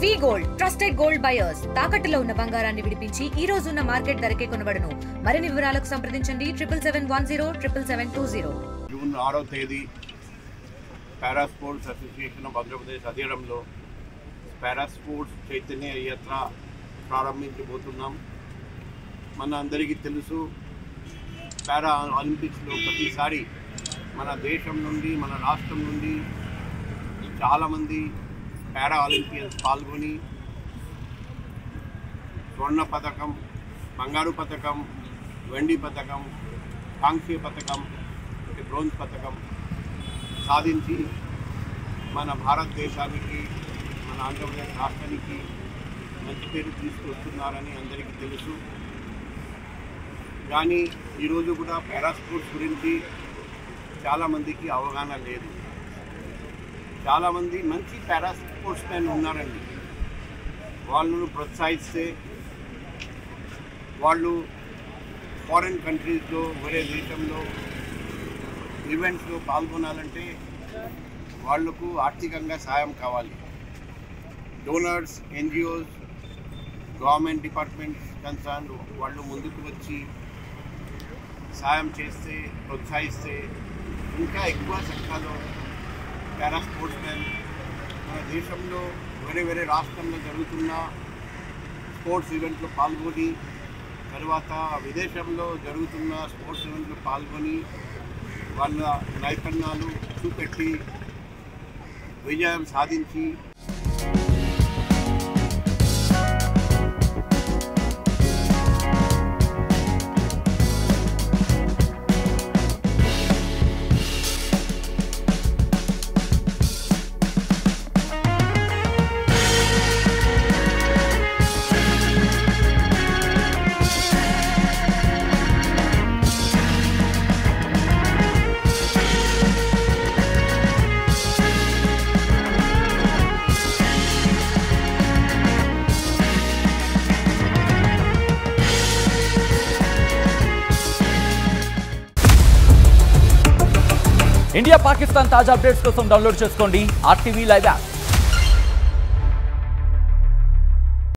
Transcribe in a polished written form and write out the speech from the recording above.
వి gold trusted gold buyers తాకట్టులో ఉన్న బంగారాన్ని విడిపించి ఈ రోజు ఉన్న మార్కెట్ ధరకే కొనబడును. మరిన్ని వివరాలకు సంప్రదించండి 7710 జూన్ 6వ తేదీ para sports association of Andhra Pradesh ఆధ్వర్యంలో పారా స్పోర్ట్స్ చైతన్య యాత్ర ప్రారంభించబోతున్నాం. మన అందరికీ తెలుసు, పారా ఒలింపిక్స్లో ప్రతిసారి మన దేశం నుండి, మన రాష్ట్రం నుండి చాలామంది పారా ఒలింపియన్స్ పాల్గొని స్వర్ణ పథకం, బంగారు పథకం, వెండి పథకం, కాంస్య పథకం, బ్రోంజ్ పథకం సాధించి మన భారతదేశానికి, మన ఆంధ్రప్రదేశ్ రాష్ట్రానికి మంచి పేరు తీసుకొస్తున్నారని అందరికీ తెలుసు. కానీ ఈరోజు కూడా పారా స్పోర్ట్స్ గురించి చాలామందికి అవగాహన లేదు. చాలామంది మంచి పారా స్పోర్ట్స్ మెన్ ఉన్నారండి. వాళ్ళను ప్రోత్సహిస్తే వాళ్ళు ఫారిన్ కంట్రీస్లో, వేరే దేశంలో ఈవెంట్స్లో పాల్గొనాలంటే వాళ్లకు ఆర్థికంగా సాయం కావాలి. Donors, NGOs, government departments concern వాళ్ళు ముందుకు వచ్చి సాయం చేస్తే, ప్రోత్సహిస్తే ఇంకా ఎక్కువ సంఖ్యలో పారా స్పోర్ట్స్ మెన్ మన దేశంలో వేరే వేరే రాష్ట్రంలో జరుగుతున్న స్పోర్ట్స్ ఈవెంట్లో పాల్గొని, తర్వాత విదేశంలో జరుగుతున్న స్పోర్ట్స్ ఈవెంట్లో పాల్గొని వాళ్ళ నైపుణ్యాలు చూపెట్టి విజయం సాధించి ఇండియా పాకిస్తాన్ తాజా అప్డేట్స్ కోసం డౌన్లోడ్ చేసుకోండి RTV లైవ్ యాప్.